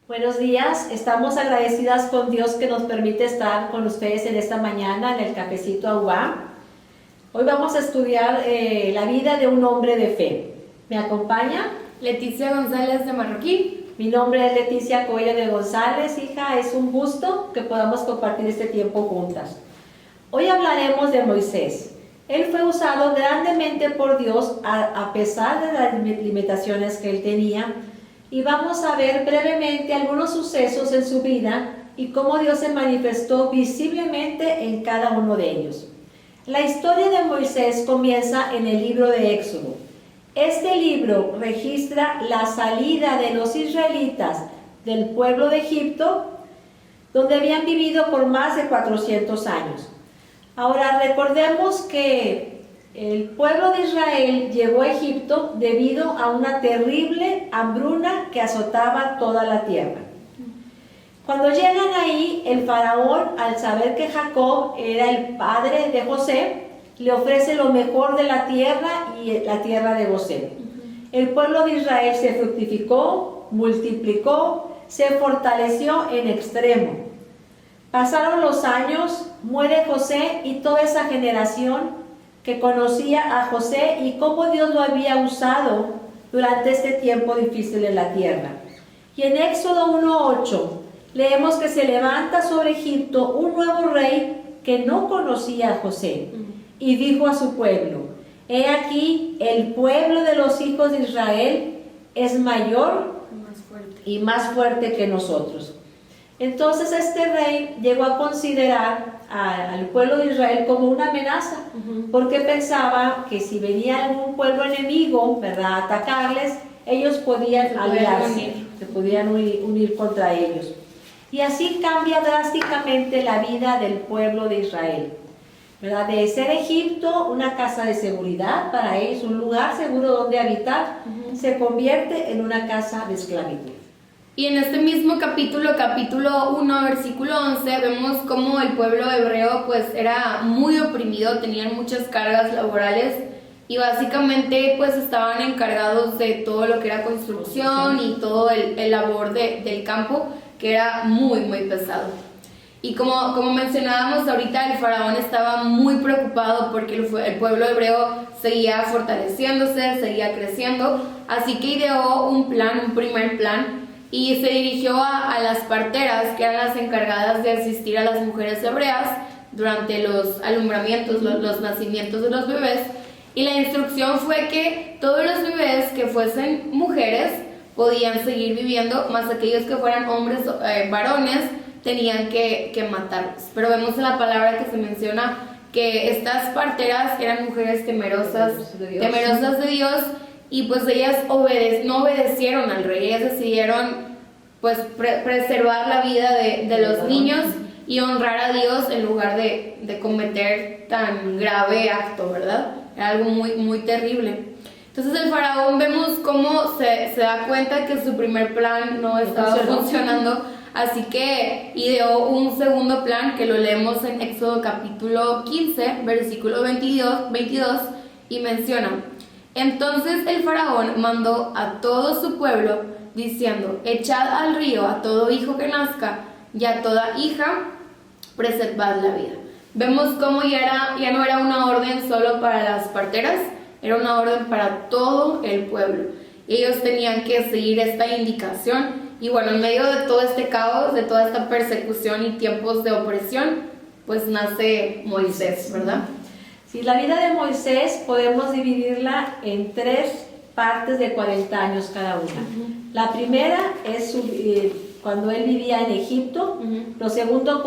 Buenos días, estamos agradecidas con Dios que nos permite estar con ustedes en esta mañana en el Cafecito Aguá. Hoy vamos a estudiar la vida de un hombre de fe. ¿Me acompaña? Leticia González de Marroquín. Mi nombre es Leticia Coello de González, hija. Es un gusto que podamos compartir este tiempo juntas. Hoy hablaremos de Moisés. Él fue usado grandemente por Dios a pesar de las limitaciones que él tenía. Y vamos a ver brevemente algunos sucesos en su vida y cómo Dios se manifestó visiblemente en cada uno de ellos. La historia de Moisés comienza en el libro de Éxodo. Este libro registra la salida de los israelitas del pueblo de Egipto, donde habían vivido por más de 400 años. Ahora recordemos que el pueblo de Israel llegó a Egipto debido a una terrible hambruna que azotaba toda la tierra. Cuando llegan ahí, el faraón, al saber que Jacob era el padre de José, le ofrece lo mejor de la tierra y la tierra de Gosén. El pueblo de Israel se fructificó, multiplicó, se fortaleció en extremo. Pasaron los años, muere José y toda esa generación que conocía a José y cómo Dios lo había usado durante este tiempo difícil en la tierra. Y en Éxodo 1:8 leemos que se levanta sobre Egipto un nuevo rey que no conocía a José y dijo a su pueblo: he aquí, el pueblo de los hijos de Israel es mayor y más fuerte que nosotros. Entonces este rey llegó a considerar al pueblo de Israel como una amenaza, porque pensaba que si venía algún pueblo enemigo, ¿verdad?, a atacarles, ellos podían aliarse, se podían unir contra ellos. Y así cambia drásticamente la vida del pueblo de Israel, ¿verdad? De ser Egipto una casa de seguridad para ellos, un lugar seguro donde habitar, se convierte en una casa de esclavitud. Y en este mismo capítulo 1, versículo 11, vemos cómo el pueblo hebreo pues era muy oprimido, tenían muchas cargas laborales y básicamente pues estaban encargados de todo lo que era construcción y todo el labor del campo, que era muy pesado. Y como mencionábamos ahorita, el faraón estaba muy preocupado porque el pueblo hebreo seguía fortaleciéndose, seguía creciendo, así que ideó un primer plan, y se dirigió a las parteras, que eran las encargadas de asistir a las mujeres hebreas durante los alumbramientos, los nacimientos de los bebés, y la instrucción fue que todos los bebés que fuesen mujeres podían seguir viviendo, más aquellos que fueran hombres, varones, tenían que matarlos. Pero vemos en la palabra que se menciona que estas parteras eran mujeres temerosas de Dios, y pues ellas no obedecieron al rey. Ellas decidieron pues preservar la vida de los niños y honrar a Dios en lugar de cometer tan grave acto, ¿verdad? Era algo muy terrible. Entonces el faraón, vemos cómo se da cuenta que su primer plan no estaba funcionando, así que ideó un segundo plan que lo leemos en Éxodo capítulo 15, versículo 22, y menciona: entonces el faraón mandó a todo su pueblo diciendo: echad al río a todo hijo que nazca y a toda hija preservad la vida. Vemos cómo ya no era una orden solo para las parteras, era una orden para todo el pueblo. Ellos tenían que seguir esta indicación. Y bueno, en medio de todo este caos, de toda esta persecución y tiempos de opresión, pues nace Moisés, ¿verdad? Sí, la vida de Moisés podemos dividirla en 3 partes de 40 años cada una. La primera es cuando él vivía en Egipto. Los segundos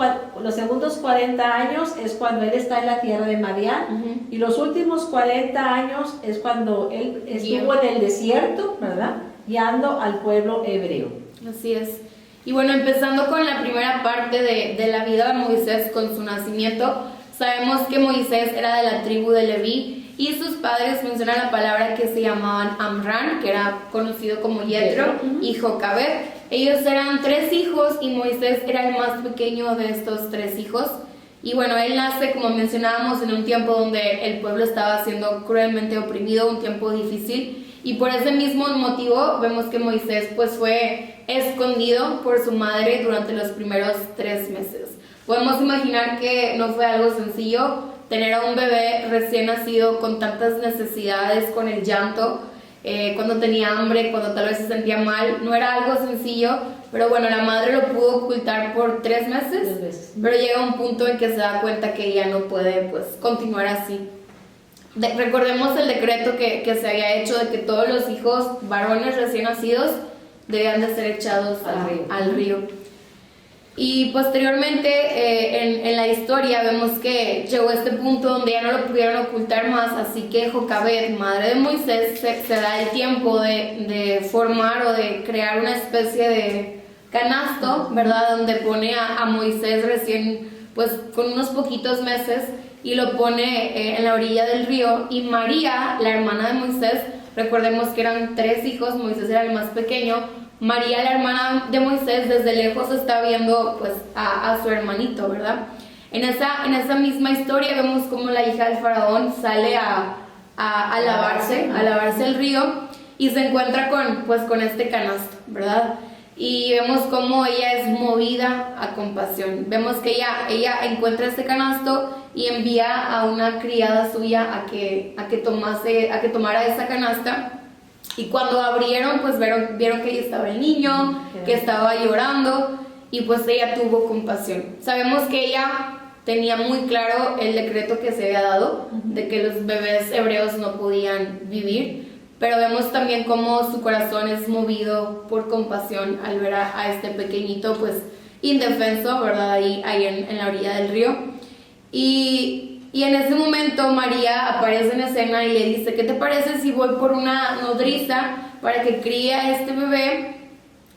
40 años es cuando él está en la tierra de Madián. Y los últimos 40 años es cuando él estuvo en el desierto, ¿verdad?, guiando al pueblo hebreo. Así es. Y bueno, empezando con la primera parte de la vida de Moisés, con su nacimiento, sabemos que Moisés era de la tribu de Leví y sus padres, mencionan la palabra, que se llamaban Amram, que era conocido como Yetro, y Jocabed. Ellos eran 3 hijos y Moisés era el más pequeño de estos 3 hijos. Y bueno, él nace, como mencionábamos, en un tiempo donde el pueblo estaba siendo cruelmente oprimido, un tiempo difícil. Y por ese mismo motivo vemos que Moisés pues fue escondido por su madre durante los primeros 3 meses. Podemos imaginar que no fue algo sencillo tener a un bebé recién nacido con tantas necesidades, con el llanto, cuando tenía hambre, cuando tal vez se sentía mal. No era algo sencillo, pero bueno, la madre lo pudo ocultar por 3 meses, pero llega un punto en que se da cuenta que ella no puede pues continuar así. Recordemos el decreto que se había hecho de que todos los hijos varones recién nacidos debían de ser echados al río. Y posteriormente en la historia vemos que llegó a este punto donde ya no lo pudieron ocultar más, así que Jocabed, madre de Moisés, se da el tiempo de formar o de crear una especie de canasto, ¿verdad? Donde pone a Moisés recién, pues con unos poquitos meses, y lo pone en la orilla del río. Y María, la hermana de Moisés, recordemos que eran 3 hijos, Moisés era el más pequeño. María, la hermana de Moisés, desde lejos está viendo pues a su hermanito, ¿verdad? En esa misma historia vemos como la hija del faraón sale a lavarse el río y se encuentra con este canasto, ¿verdad? Y vemos cómo ella es movida a compasión. Vemos que ella encuentra este canasto y envía a una criada suya a que tomara esa canasta. Y cuando abrieron, pues vieron que ahí estaba el niño, que estaba llorando, y pues ella tuvo compasión. Sabemos que ella tenía muy claro el decreto que se había dado, de que los bebés hebreos no podían vivir, pero vemos también cómo su corazón es movido por compasión al ver a este pequeñito, pues indefenso, ¿verdad? Ahí en la orilla del río. Y en ese momento María aparece en escena y le dice: ¿qué te parece si voy por una nodriza para que críe a este bebé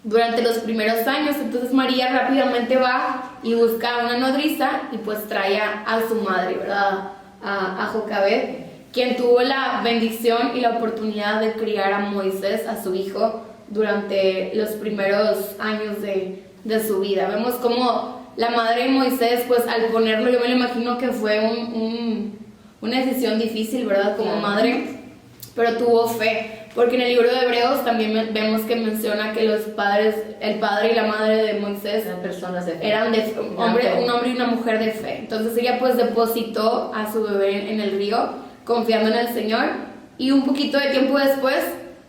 durante los primeros años? Entonces María rápidamente va y busca una nodriza y pues trae a su madre, ¿verdad? A Jocabed, quien tuvo la bendición y la oportunidad de criar a Moisés, a su hijo, durante los primeros años de su vida. Vemos cómo la madre de Moisés, pues al ponerlo, yo me lo imagino que fue una decisión difícil, ¿verdad? Como madre, pero tuvo fe, porque en el libro de Hebreos también vemos que menciona que el padre y la madre de Moisés eran personas de fe. Eran un hombre y una mujer de fe. Entonces ella pues depositó a su bebé en el río, confiando en el Señor, y un poquito de tiempo después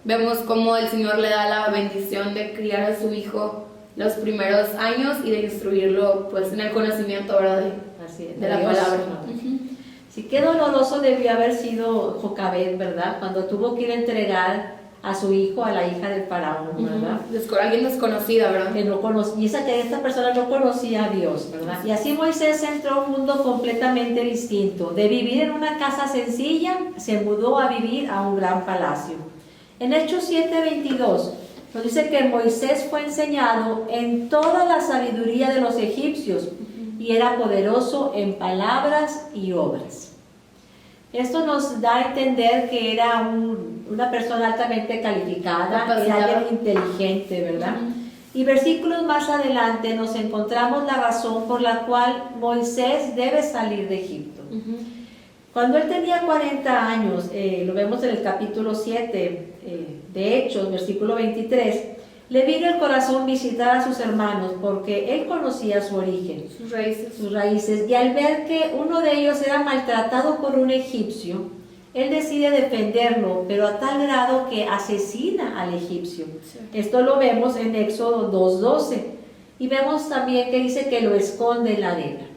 vemos cómo el Señor le da la bendición de criar a su hijo los primeros años y de instruirlo pues en el conocimiento, ¿verdad? De la Dios, palabra. Sí, qué doloroso debió haber sido Jocabed, ¿verdad? Cuando tuvo que ir a entregar a su hijo a la hija del faraón, ¿verdad? Alguien desconocida, ¿verdad? Que no conocía, y esta persona no conocía a Dios, ¿verdad? Y así Moisés entró a un mundo completamente distinto. De vivir en una casa sencilla, se mudó a vivir a un gran palacio. En Hechos 7:22 nos dice que Moisés fue enseñado en toda la sabiduría de los egipcios y era poderoso en palabras y obras. Esto nos da a entender que era una persona altamente calificada, era alguien inteligente, ¿verdad? Y versículos más adelante nos encontramos la razón por la cual Moisés debe salir de Egipto. Cuando él tenía 40 años, lo vemos en el capítulo 7 de Hechos, versículo 23, le vino el corazón visitar a sus hermanos porque él conocía su origen, sus raíces, y al ver que uno de ellos era maltratado por un egipcio, él decide defenderlo, pero a tal grado que asesina al egipcio. Sí. Esto lo vemos en Éxodo 2:12, y vemos también que dice que lo esconde en la arena.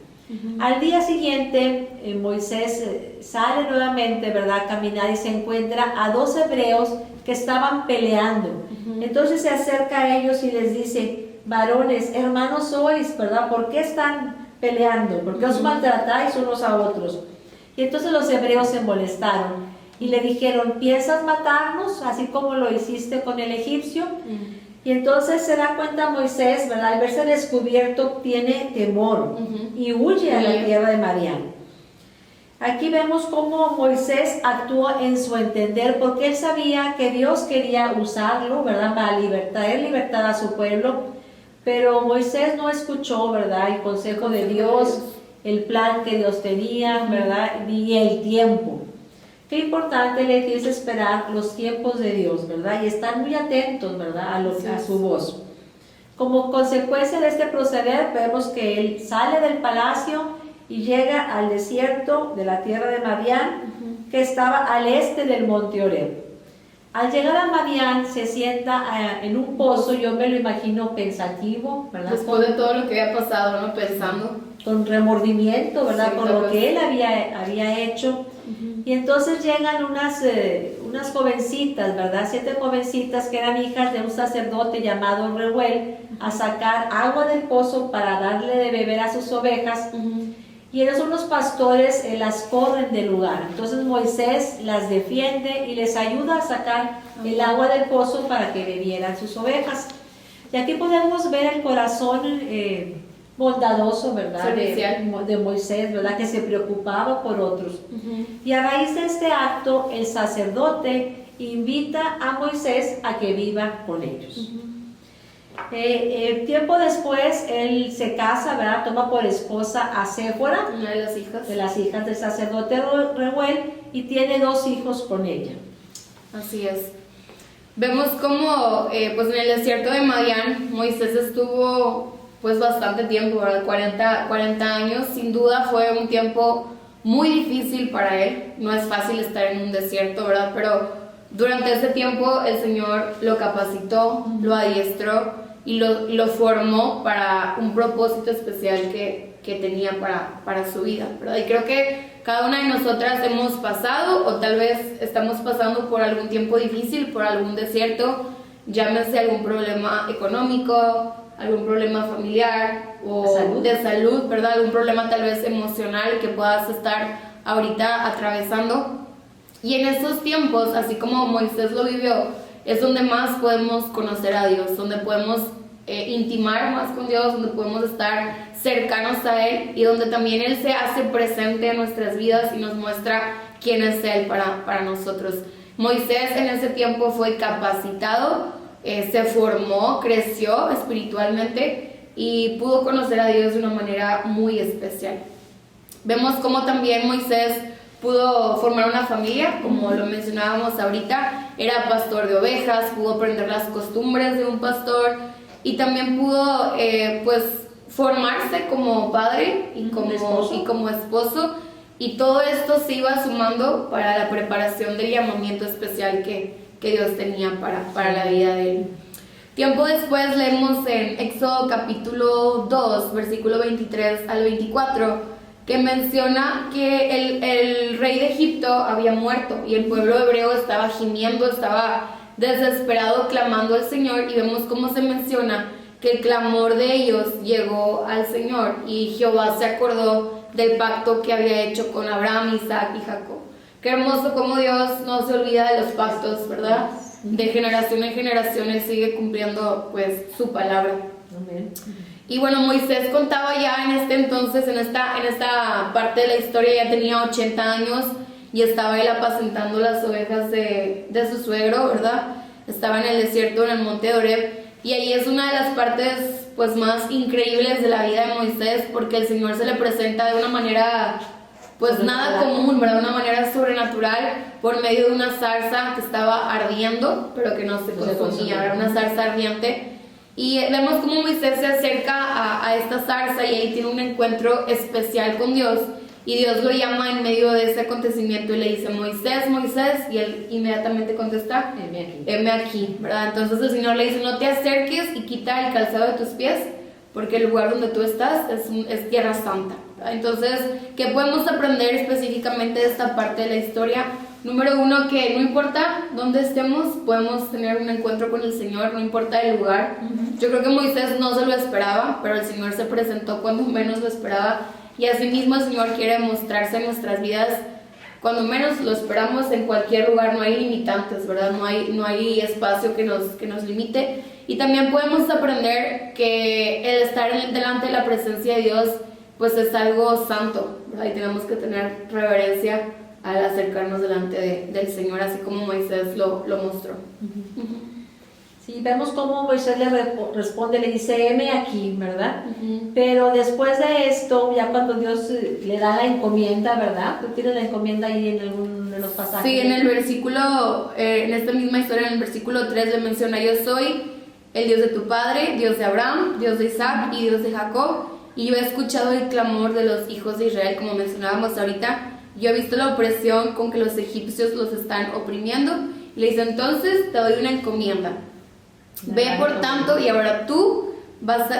Al día siguiente, Moisés sale nuevamente, ¿verdad?, a caminar y se encuentra a 2 hebreos que estaban peleando. Entonces se acerca a ellos y les dice: varones, hermanos sois, ¿verdad? ¿Por qué están peleando? ¿Por qué os maltratáis unos a otros? Y entonces los hebreos se molestaron y le dijeron: ¿piensas matarnos así como lo hiciste con el egipcio? Y entonces se da cuenta Moisés, ¿verdad? Al verse descubierto tiene temor y huye a la tierra de Madián. Aquí vemos cómo Moisés actúa en su entender, porque él sabía que Dios quería usarlo, ¿verdad?, para traer libertad a su pueblo, pero Moisés no escuchó, ¿verdad?, el consejo de Dios, el plan que Dios tenía, ¿verdad?, ni el tiempo. Qué importante le es esperar los tiempos de Dios, ¿verdad? Y estar muy atentos, ¿verdad?, a su voz. Como consecuencia de este proceder, vemos que él sale del palacio y llega al desierto de la tierra de Madián, que estaba al este del monte Oreb. Al llegar a Madián se sienta en un pozo, yo me lo imagino pensativo, ¿verdad? Después de todo lo que había pasado, ¿no? Pensando. Con remordimiento, ¿verdad? Sí, Por lo que él había hecho. Y entonces llegan unas jovencitas, ¿verdad? 7 jovencitas que eran hijas de un sacerdote llamado Reuel, a sacar agua del pozo para darle de beber a sus ovejas. Y ellos, unos pastores, las corren del lugar. Entonces Moisés las defiende y les ayuda a sacar el agua del pozo para que bebieran sus ovejas. Y aquí podemos ver el corazón bondadoso, ¿verdad? De Moisés, ¿verdad? Que se preocupaba por otros. Y a raíz de este acto, el sacerdote invita a Moisés a que viva con ellos. Tiempo después, él se casa, ¿verdad? Toma por esposa a Séfora, una de las hijas del sacerdote Reuel, y tiene 2 hijos con ella. Así es. Vemos como pues en el desierto de Madián, Moisés estuvo pues bastante tiempo, ¿verdad? 40 años. Sin duda fue un tiempo muy difícil para él. No es fácil estar en un desierto, ¿verdad? Pero durante ese tiempo el Señor lo capacitó, lo adiestró y lo formó para un propósito especial que tenía para su vida, ¿verdad? Y creo que cada una de nosotras hemos pasado o tal vez estamos pasando por algún tiempo difícil, por algún desierto, llámese algún problema económico, algún problema familiar o de salud, ¿verdad? Algún problema tal vez emocional que puedas estar ahorita atravesando. Y en esos tiempos, así como Moisés lo vivió, es donde más podemos conocer a Dios, donde podemos intimar más con Dios, donde podemos estar cercanos a Él y donde también Él se hace presente en nuestras vidas y nos muestra quién es Él para nosotros. Moisés en ese tiempo fue capacitado, se formó, creció espiritualmente y pudo conocer a Dios de una manera muy especial. Vemos cómo también Moisés pudo formar una familia, como lo mencionábamos ahorita, era pastor de ovejas, pudo aprender las costumbres de un pastor y también pudo pues formarse como padre y como esposo, y todo esto se iba sumando para la preparación del llamamiento especial que Dios tenía para la vida de él. Tiempo después leemos en Éxodo capítulo 2, versículo 23 al 24, que menciona que el rey de Egipto había muerto y el pueblo hebreo estaba gimiendo, estaba desesperado clamando al Señor, y vemos cómo se menciona que el clamor de ellos llegó al Señor y Jehová se acordó del pacto que había hecho con Abraham, Isaac y Jacob. Qué hermoso cómo Dios no se olvida de los pactos, ¿verdad? De generación en generación Él sigue cumpliendo pues su palabra. Amén. Y bueno, Moisés contaba ya en este entonces, en esta parte de la historia, ya tenía 80 años y estaba él apacentando las ovejas de su suegro, ¿verdad? Estaba en el desierto, en el monte Oreb, y ahí es una de las partes pues más increíbles de la vida de Moisés, porque el Señor se le presenta de una manera pues nada común, ¿verdad? Una manera sobrenatural, por medio de una zarza que estaba ardiendo, pero que no se consumía, era una zarza ardiente. Y vemos cómo Moisés se acerca a esta zarza y ahí tiene un encuentro especial con Dios. Y Dios lo llama en medio de ese acontecimiento y le dice: Moisés, Moisés, y él inmediatamente contesta: heme aquí, ¿verdad? Entonces el Señor le dice: no te acerques y quita el calzado de tus pies, porque el lugar donde tú estás es tierra santa, ¿verdad? Entonces, ¿qué podemos aprender específicamente de esta parte de la historia? Número 1, que no importa dónde estemos, podemos tener un encuentro con el Señor, no importa el lugar. Yo creo que Moisés no se lo esperaba, pero el Señor se presentó cuando menos lo esperaba, y asimismo el Señor quiere mostrarse en nuestras vidas cuando menos lo esperamos. En cualquier lugar, no hay limitantes, ¿verdad? No hay espacio que nos limite. Y también podemos aprender que el estar delante de la presencia de Dios pues es algo santo, ¿verdad? Y tenemos que tener reverencia al acercarnos delante del Señor, así como Moisés lo mostró. Sí, vemos cómo Moisés le responde, le dice: heme aquí, ¿verdad? Pero después de esto, ya cuando Dios le da la encomienda, ¿verdad? ¿Tú tienes la encomienda ahí en alguno de los pasajes? Sí, en el versículo, en esta misma historia, en el versículo 3 le menciona: yo soy el Dios de tu padre, Dios de Abraham, Dios de Isaac y Dios de Jacob. Y yo he escuchado el clamor de los hijos de Israel, como mencionábamos ahorita. Yo he visto la opresión con que los egipcios los están oprimiendo. Y le dice, entonces te doy una encomienda. Ve por tanto, y ahora tú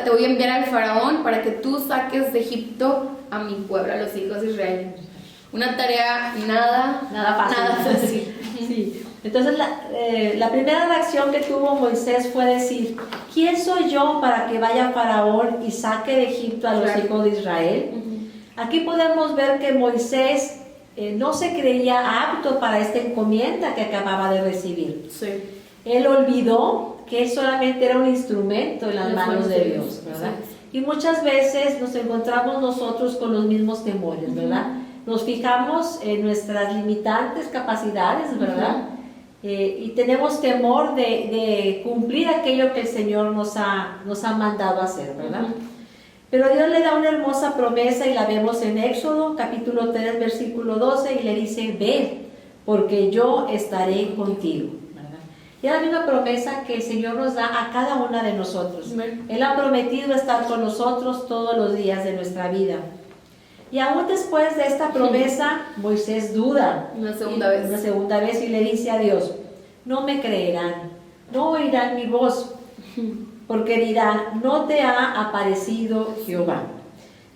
te voy a enviar al faraón para que tú saques de Egipto a mi pueblo, a los hijos de Israel. Una tarea nada fácil. Sí. Entonces la primera reacción que tuvo Moisés fue decir, ¿quién soy yo para que vaya Faraón y saque de Egipto a los hijos de Israel? Aquí podemos ver que Moisés no se creía apto para esta encomienda que acababa de recibir. Sí. Él olvidó que él solamente era un instrumento en las manos de Dios, ¿verdad? Sí. Y muchas veces nos encontramos nosotros con los mismos temores, ¿verdad? Nos fijamos en nuestras limitantes capacidades, ¿verdad? Y tenemos temor de cumplir aquello que el Señor nos ha mandado hacer, ¿verdad? Pero Dios le da una hermosa promesa y la vemos en Éxodo, capítulo 3, versículo 12, y le dice, ve, porque yo estaré contigo, ¿verdad? Y es la misma promesa que el Señor nos da a cada una de nosotros. Él ha prometido estar con nosotros todos los días de nuestra vida. Y aún después de esta promesa, Moisés duda. Una segunda vez y le dice a Dios, no me creerán, no oirán mi voz, porque dirán, no te ha aparecido Jehová.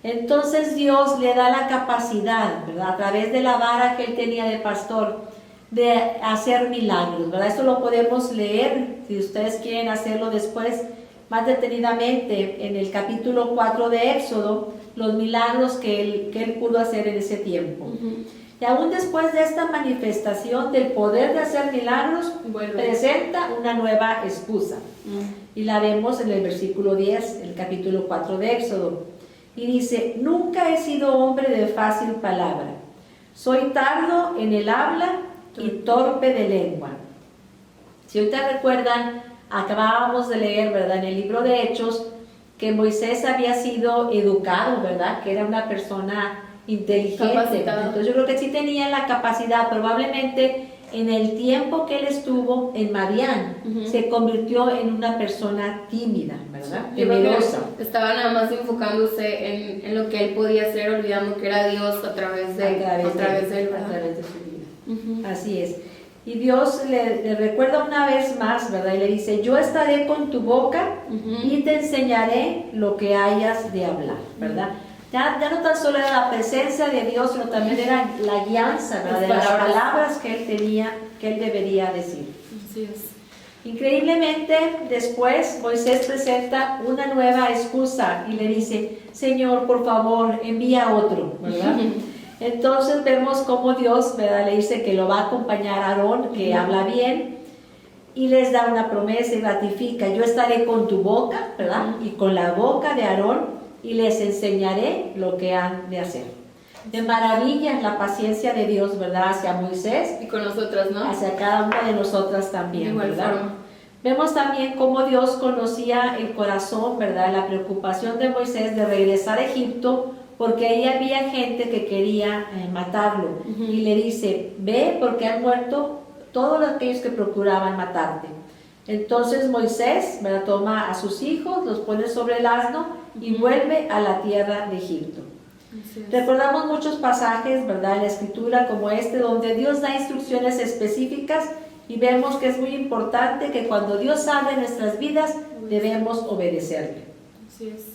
Entonces Dios le da la capacidad, ¿verdad? A través de la vara que él tenía de pastor, de hacer milagros, ¿verdad? Esto lo podemos leer, si ustedes quieren hacerlo después, más detenidamente, en el capítulo 4 de Éxodo, los milagros que él pudo hacer en ese tiempo. Y aún después de esta manifestación del poder de hacer milagros, presenta una nueva excusa. Y la vemos en el versículo 10, el capítulo 4 de Éxodo. Y dice, nunca he sido hombre de fácil palabra. Soy tardo en el habla y torpe de lengua. Si ahorita recuerdan, acabábamos de leer, ¿verdad? En el libro de Hechos, que Moisés había sido educado, ¿verdad? Que era una persona inteligente. Entonces yo creo que sí tenía la capacidad, probablemente en el tiempo que él estuvo en Madián, se convirtió en una persona tímida, ¿verdad? Temerosa. Estaba nada más enfocándose en lo que él podía hacer, olvidando que era Dios a través de su vida. Así es. Y Dios le recuerda una vez más, ¿verdad? Y le dice, yo estaré con tu boca y te enseñaré lo que hayas de hablar, ¿verdad? Ya no tan solo era la presencia de Dios, sino también era la guianza, ¿verdad? De las palabras que él tenía, que él debería decir. Así es. Increíblemente, después Moisés presenta una nueva excusa y le dice, Señor, por favor, envía a otro, ¿verdad? Entonces vemos cómo Dios, ¿verdad? Le dice que lo va a acompañar a Aarón, que habla bien, y les da una promesa y ratifica, yo estaré con tu boca, ¿verdad? Y con la boca de Aarón, y les enseñaré lo que han de hacer. De maravilla la paciencia de Dios, ¿verdad? Hacia Moisés. Y con nosotras, ¿no? Hacia cada una de nosotras también, igual ¿verdad? Forma. Vemos también cómo Dios conocía el corazón, ¿verdad? La preocupación de Moisés de regresar a Egipto, porque ahí había gente que quería matarlo. Y le dice, ve porque han muerto todos aquellos que procuraban matarte. Entonces Moisés, ¿verdad? Toma a sus hijos, los pone sobre el asno y vuelve a la tierra de Egipto. Recordamos muchos pasajes, ¿verdad? En la escritura como este, donde Dios da instrucciones específicas y vemos que es muy importante que cuando Dios habla en nuestras vidas debemos obedecerle. Así es.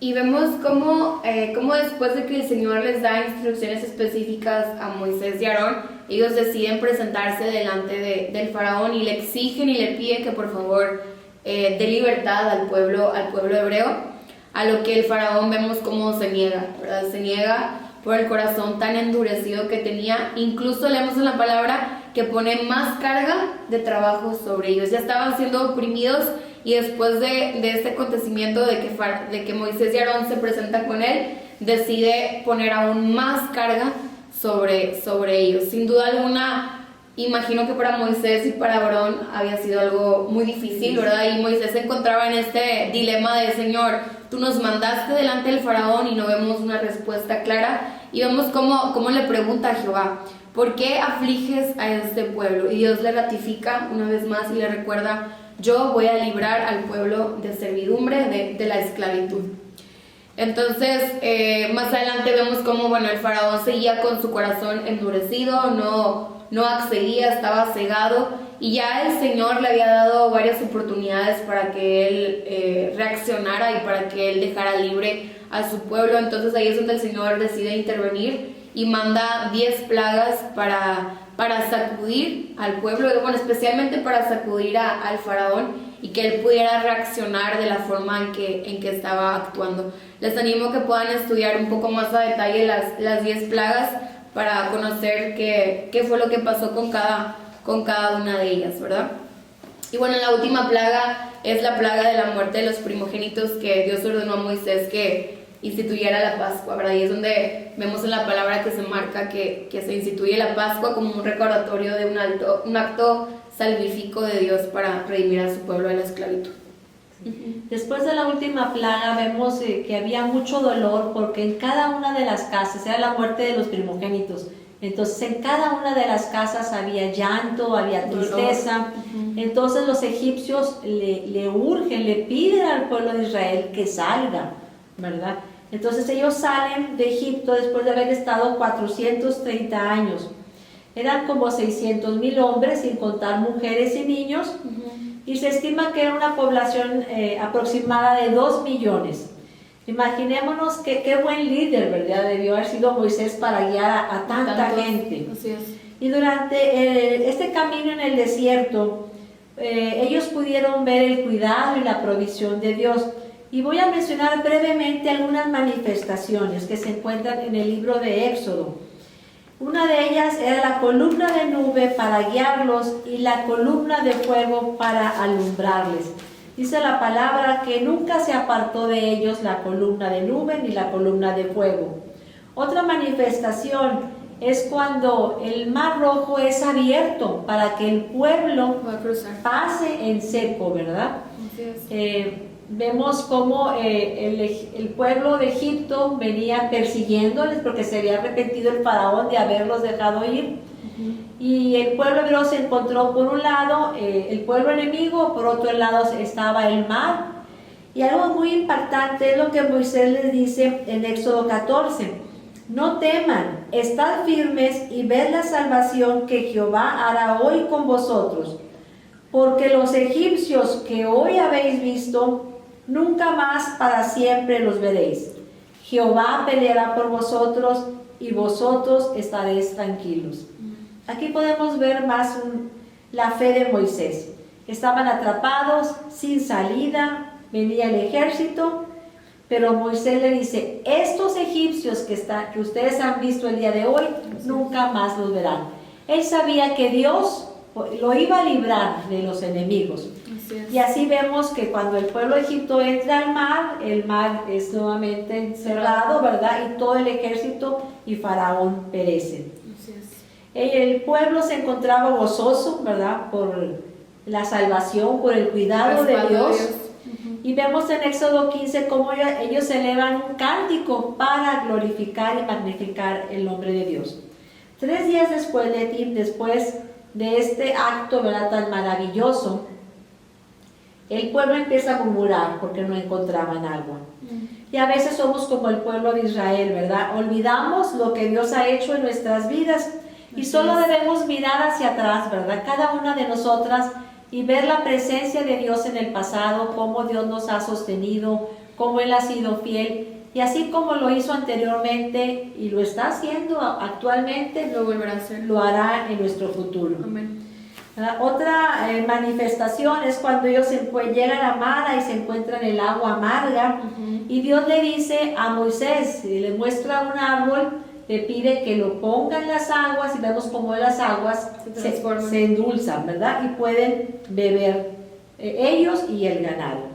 Y vemos cómo después de que el Señor les da instrucciones específicas a Moisés y Aarón, ellos deciden presentarse delante del faraón y le exigen y le piden que por favor dé libertad al pueblo hebreo, a lo que el faraón vemos cómo se niega, ¿verdad? Se niega por el corazón tan endurecido que tenía. Incluso leemos en la palabra que pone más carga de trabajo sobre ellos. Ya estaban siendo oprimidos y después de este acontecimiento de que Moisés y Aarón se presentan con él, decide poner aún más carga sobre ellos. Sin duda alguna, imagino que para Moisés y para Aarón había sido algo muy difícil, ¿verdad? Y Moisés se encontraba en este dilema de, Señor, tú nos mandaste delante del faraón y no vemos una respuesta clara. Y vemos cómo le pregunta a Jehová, ¿por qué afliges a este pueblo? Y Dios le ratifica una vez más y le recuerda, yo voy a librar al pueblo de servidumbre, de la esclavitud. Entonces, más adelante vemos cómo, bueno, el faraón seguía con su corazón endurecido, no accedía, estaba cegado, y ya el Señor le había dado varias oportunidades para que él reaccionara y para que él dejara libre a su pueblo. Entonces ahí es donde el Señor decide intervenir y manda 10 plagas para sacudir al pueblo, bueno, especialmente para sacudir al faraón, y que él pudiera reaccionar de la forma en que estaba actuando. Les animo que puedan estudiar un poco más a detalle las 10 plagas para conocer qué fue lo que pasó con cada una de ellas, ¿verdad? Y bueno, la última plaga es la plaga de la muerte de los primogénitos, que Dios ordenó a Moisés que instituyera la Pascua, ¿verdad? Y es donde vemos en la palabra que se marca que se instituye la Pascua como un recordatorio de un acto salvífico de Dios para redimir a su pueblo de la esclavitud. Después de la última plaga vemos que había mucho dolor, porque en cada una de las casas era la muerte de los primogénitos. Entonces en cada una de las casas había llanto, había tristeza. Entonces los egipcios le urgen, le piden al pueblo de Israel que salga, ¿verdad? Entonces ellos salen de Egipto después de haber estado 430 años. Eran como 600,000 hombres, sin contar mujeres y niños, y se estima que era una población aproximada de 2 millones. Imaginémonos qué buen líder, ¿verdad? Debió haber sido Moisés para guiar a tanta gente. Así es. Y durante este camino en el desierto, ellos pudieron ver el cuidado y la provisión de Dios. Y voy a mencionar brevemente algunas manifestaciones que se encuentran en el libro de Éxodo. Una de ellas era la columna de nube para guiarlos y la columna de fuego para alumbrarles. Dice la palabra que nunca se apartó de ellos la columna de nube ni la columna de fuego. Otra manifestación es cuando el mar rojo es abierto para que el pueblo pase en seco, ¿verdad? Vemos cómo el pueblo de Egipto venía persiguiéndoles porque se había arrepentido el faraón de haberlos dejado ir. Y el pueblo hebreo se encontró por un lado el pueblo enemigo, por otro lado estaba el mar. Y algo muy impactante es lo que Moisés les dice en Éxodo 14. No teman, estad firmes y ved la salvación que Jehová hará hoy con vosotros. Porque los egipcios que hoy habéis visto, nunca más para siempre los veréis. Jehová peleará por vosotros y vosotros estaréis tranquilos. Aquí podemos ver más la fe de Moisés. Estaban atrapados, sin salida, venía el ejército, pero Moisés le dice, estos egipcios que ustedes han visto el día de hoy, nunca más los verán. Él sabía que Dios lo iba a librar de los enemigos. Y así vemos que cuando el pueblo de Egipto entra al mar, el mar es nuevamente cerrado, ¿verdad? Y todo el ejército y Faraón perecen. El pueblo se encontraba gozoso, ¿verdad? Por la salvación, por el cuidado de Dios. Y vemos en Éxodo 15 cómo ellos elevan un cántico para glorificar y magnificar el nombre de Dios. 3 días después de este acto, ¿verdad?, tan maravilloso, el pueblo empieza a murmurar porque no encontraban agua. Y a veces somos como el pueblo de Israel, ¿verdad? Olvidamos lo que Dios ha hecho en nuestras vidas y solo debemos mirar hacia atrás, ¿verdad? Cada una de nosotras, y ver la presencia de Dios en el pasado, cómo Dios nos ha sostenido, cómo Él ha sido fiel. Y así como lo hizo anteriormente y lo está haciendo actualmente, lo volverá a hacer. Lo hará en nuestro futuro. Amén. Otra manifestación es cuando ellos llegan a Mara y se encuentran el agua amarga. Y Dios le dice a Moisés, le muestra un árbol, le pide que lo ponga en las aguas y vemos cómo las aguas se endulzan, ¿verdad? Y pueden beber ellos y el ganado.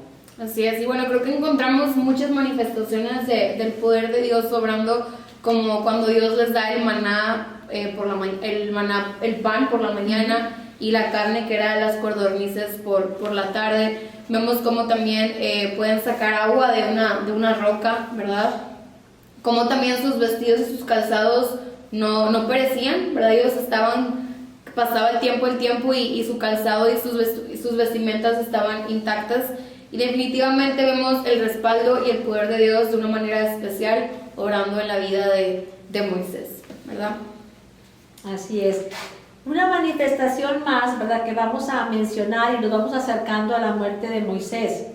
Así es, y bueno, creo que encontramos muchas manifestaciones del poder de Dios obrando, como cuando Dios les da el maná, el pan por la mañana y la carne que era las codornices por la tarde. Vemos como también pueden sacar agua de una roca, ¿verdad? Como también sus vestidos y sus calzados no perecían, ¿verdad? Ellos estaban pasaba el tiempo y su calzado y sus vestimentas estaban intactas. Y definitivamente vemos el respaldo y el poder de Dios de una manera especial obrando en la vida de Moisés, ¿verdad? Así es. Una manifestación más, ¿verdad?, que vamos a mencionar y nos vamos acercando a la muerte de Moisés,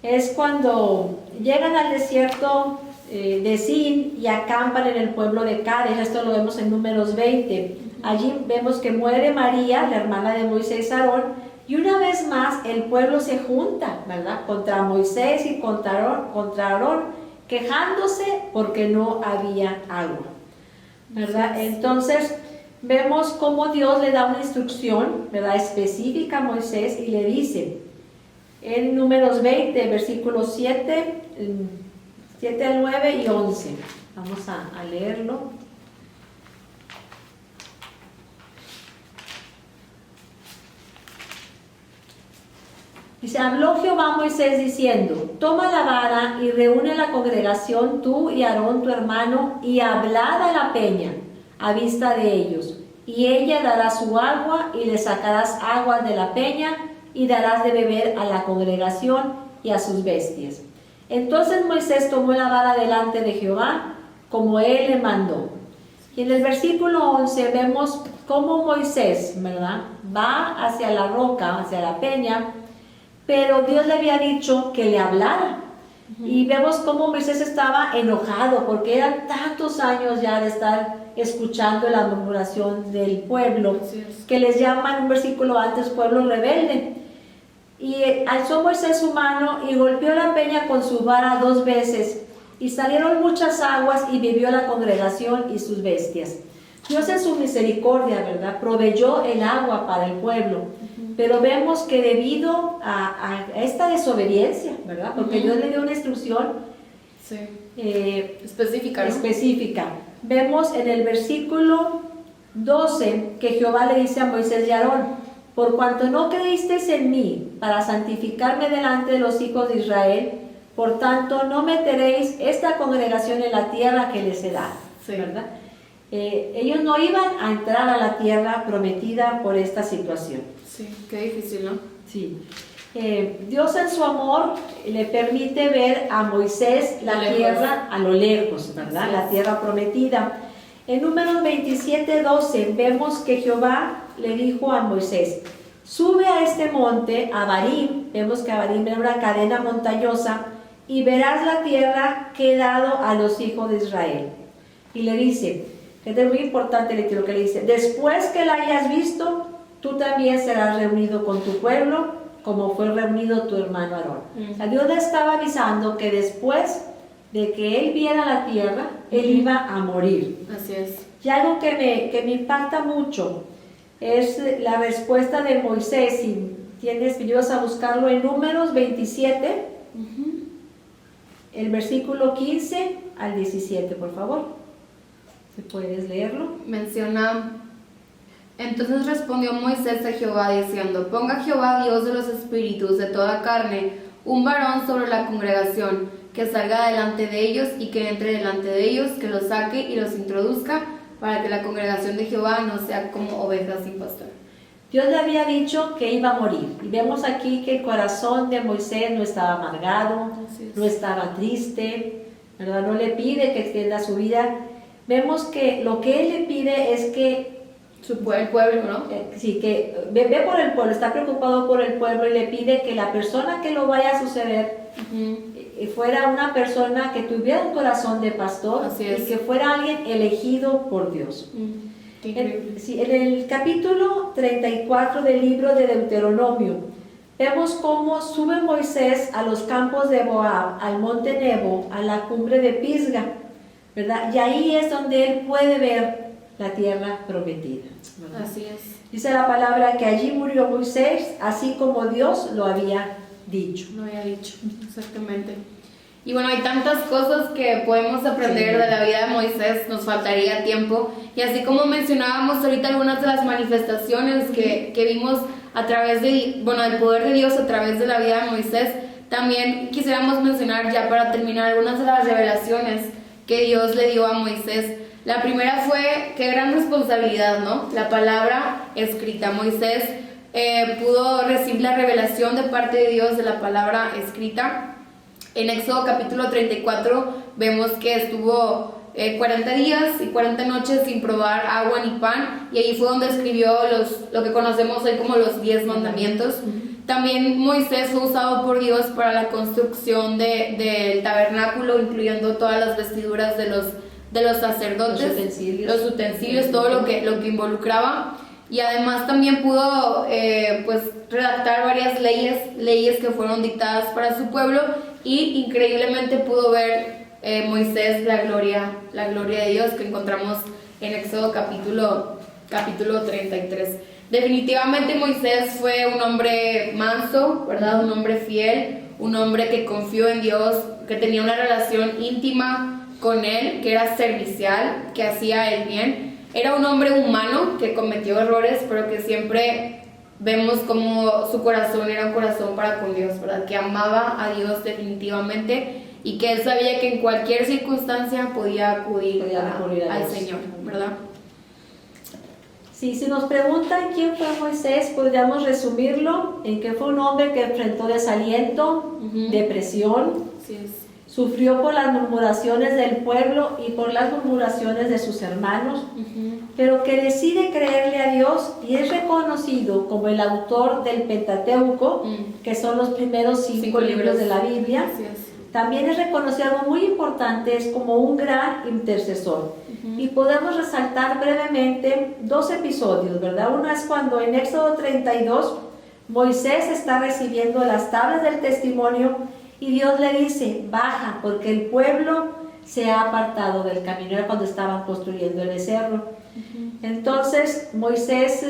es cuando llegan al desierto de Sin y acampan en el pueblo de Cades. Esto lo vemos en Números 20. Allí vemos que muere María, la hermana de Moisés, Aarón, y una vez más el pueblo se junta, ¿verdad?, contra Moisés y contra Aarón, quejándose porque no había agua, ¿verdad? Entonces vemos cómo Dios le da una instrucción, ¿verdad?, específica a Moisés, y le dice en Números 20, versículos 7 al 9 y 11. Vamos a leerlo. Dice: habló Jehová a Moisés diciendo: toma la vara y reúne la congregación, tú y Aarón tu hermano, y hablad a la peña a vista de ellos, y ella dará su agua, y le sacarás agua de la peña, y darás de beber a la congregación y a sus bestias. Entonces Moisés tomó la vara delante de Jehová, como él le mandó. Y en el versículo 11 vemos cómo Moisés, ¿verdad?, va hacia la roca, hacia la peña, pero Dios le había dicho que le hablara. Y vemos cómo Moisés estaba enojado porque eran tantos años ya de estar escuchando la murmuración del pueblo, que les llaman un versículo antes pueblo rebelde. Y alzó Moisés su mano y golpeó la peña con su vara 2 veces, y salieron muchas aguas, y bebió la congregación y sus bestias. Dios en su misericordia, ¿verdad?, proveyó el agua para el pueblo. Pero vemos que debido a esta desobediencia, ¿verdad?, porque Dios le dio una instrucción específica, ¿no? específica. Vemos en el versículo 12 que Jehová le dice a Moisés y Aarón: por cuanto no creísteis en mí para santificarme delante de los hijos de Israel, por tanto no meteréis esta congregación en la tierra que les he dado, ¿verdad? Ellos no iban a entrar a la tierra prometida por esta situación. Sí, qué difícil, ¿no? Sí. Dios en su amor le permite ver a Moisés la tierra a lo lejos, ¿verdad? La tierra prometida. En Números 27:12 vemos que Jehová le dijo a Moisés: sube a este monte, a Abarim. Vemos que Abarim era una cadena montañosa, y verás la tierra que he dado a los hijos de Israel. Y le dice, que es muy importante lo que le dice: después que la hayas visto, tú también serás reunido con tu pueblo, como fue reunido tu hermano Aarón. O sea, Dios le estaba avisando que después de que él viera la tierra, él iba a morir. Así es. Y algo que me impacta mucho es la respuesta de Moisés. Si tienes, ayudas a buscarlo en Números 27, el versículo 15 al 17, por favor. Si puedes leerlo. Menciona: entonces respondió Moisés a Jehová diciendo: ponga Jehová, Dios de los espíritus de toda carne, un varón sobre la congregación, que salga delante de ellos y que entre delante de ellos, que los saque y los introduzca, para que la congregación de Jehová no sea como ovejas sin pastor. Dios le había dicho que iba a morir, y vemos aquí que el corazón de Moisés no estaba amargado, no estaba triste, ¿verdad? No le pide que extienda su vida. Vemos que lo que él le pide es que el pueblo, ¿no? Sí, que ve por el pueblo, está preocupado por el pueblo, y le pide que la persona que lo vaya a suceder fuera una persona que tuviera un corazón de pastor, y que fuera alguien elegido por Dios. En el capítulo 34 del libro de Deuteronomio vemos cómo sube Moisés a los campos de Moab, al monte Nebo, a la cumbre de Pisga, ¿verdad? Y ahí es donde él puede ver la tierra prometida, ¿verdad? Así es. Dice la palabra que allí murió Moisés, así como Dios lo había dicho. Lo había dicho, exactamente. Y bueno, hay tantas cosas que podemos aprender de la vida de Moisés, nos faltaría tiempo. Y así como mencionábamos ahorita algunas de las manifestaciones que vimos a través del poder de Dios a través de la vida de Moisés, también quisiéramos mencionar, ya para terminar, algunas de las revelaciones que Dios le dio a Moisés. La primera fue, qué gran responsabilidad, ¿no? La palabra escrita. Moisés pudo recibir la revelación de parte de Dios de la palabra escrita. En Éxodo capítulo 34 vemos que estuvo 40 días y 40 noches sin probar agua ni pan, y ahí fue donde escribió lo que conocemos hoy como los 10 mandamientos. También Moisés fue usado por Dios para la construcción del tabernáculo, incluyendo todas las vestiduras de los sacerdotes, los utensilios, todo lo que involucraba. Y además también pudo pues redactar varias leyes que fueron dictadas para su pueblo, y increíblemente pudo ver Moisés la gloria de Dios que encontramos en Éxodo capítulo 33. Definitivamente Moisés fue un hombre manso, ¿verdad? Un hombre fiel, un hombre que confió en Dios, que tenía una relación íntima con él, que era servicial, que hacía el bien. Era un hombre humano que cometió errores, pero que siempre vemos como su corazón era un corazón para con Dios, ¿verdad? Que amaba a Dios definitivamente, y que él sabía que en cualquier circunstancia podía acudir al Señor, ¿verdad? Sí, si nos preguntan quién fue Moisés, podríamos resumirlo en que fue un hombre que enfrentó desaliento, depresión, sufrió por las murmuraciones del pueblo y por las murmuraciones de sus hermanos, pero que decide creerle a Dios y es reconocido como el autor del Pentateuco, que son los primeros 5 libros de la Biblia. También es reconocido, algo muy importante, es como un gran intercesor. Y podemos resaltar brevemente 2 episodios, ¿verdad? Uno es cuando en Éxodo 32 Moisés está recibiendo las tablas del testimonio y Dios le dice, baja, porque el pueblo se ha apartado del camino. Era cuando estaban construyendo el becerro. Entonces Moisés,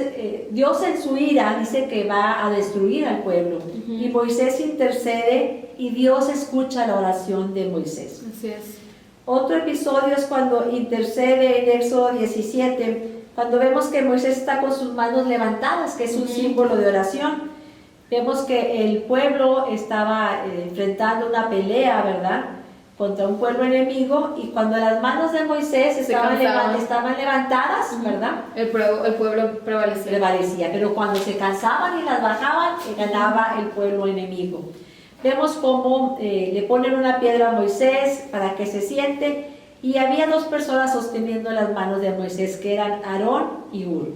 Dios en su ira dice que va a destruir al pueblo, y Moisés intercede y Dios escucha la oración de Moisés. Así es. Otro episodio es cuando intercede en Éxodo 17, cuando vemos que Moisés está con sus manos levantadas, que es un símbolo de oración. Vemos que el pueblo estaba enfrentando una pelea, ¿verdad?, contra un pueblo enemigo, y cuando las manos de Moisés estaban levantadas, ¿verdad?, el pueblo prevalecía, pero cuando se cansaban y las bajaban, ganaba el pueblo enemigo. Vemos cómo le ponen una piedra a Moisés para que se siente, y había 2 personas sosteniendo las manos de Moisés, que eran Aarón y Hur.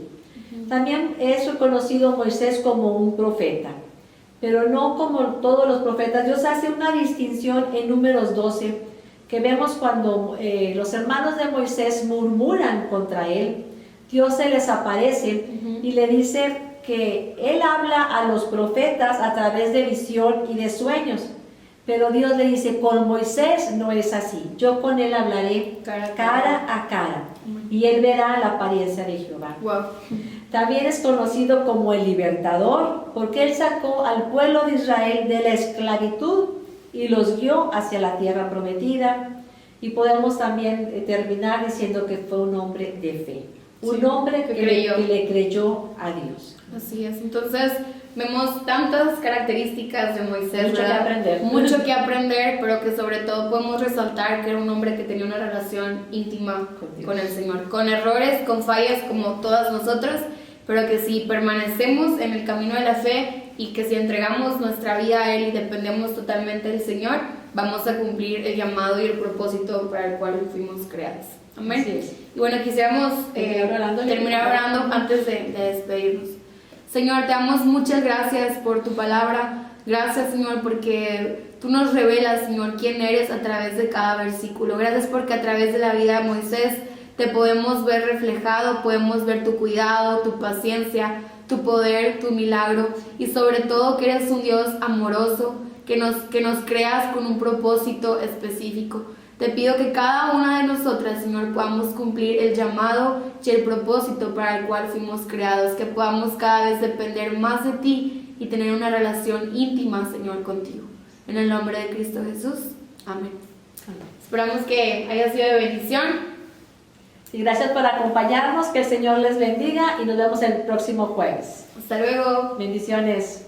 También es reconocido Moisés como un profeta, pero no como todos los profetas. Dios hace una distinción en Números 12, que vemos cuando los hermanos de Moisés murmuran contra él, Dios se les aparece y le dice que él habla a los profetas a través de visión y de sueños, pero Dios le dice, con Moisés no es así, yo con él hablaré cara a cara, y él verá la apariencia de Jehová. También es conocido como el libertador, porque él sacó al pueblo de Israel de la esclavitud y los guió hacia la tierra prometida. Y podemos también terminar diciendo que fue un hombre de fe, un hombre que le creyó a Dios. Así es. Entonces vemos tantas características de Moisés, mucho que aprender, pero que sobre todo podemos resaltar que era un hombre que tenía una relación íntima con el Señor, con errores, con fallas como todas nosotras, pero que si permanecemos en el camino de la fe y que si entregamos nuestra vida a Él y dependemos totalmente del Señor, vamos a cumplir el llamado y el propósito para el cual fuimos creados. Amén. Y bueno, quisiéramos terminar orando antes de despedirnos. Señor, te damos muchas gracias por tu palabra. Gracias, Señor, porque tú nos revelas, Señor, quién eres a través de cada versículo. Gracias porque a través de la vida de Moisés te podemos ver reflejado, podemos ver tu cuidado, tu paciencia, tu poder, tu milagro, y sobre todo que eres un Dios amoroso, que nos creas con un propósito específico. Te pido que cada una de nosotras, Señor, podamos cumplir el llamado y el propósito para el cual fuimos creados, que podamos cada vez depender más de ti y tener una relación íntima, Señor, contigo. En el nombre de Cristo Jesús. Amén. Esperamos que haya sido de bendición. Y gracias por acompañarnos, que el Señor les bendiga y nos vemos el próximo jueves. Hasta luego. Bendiciones.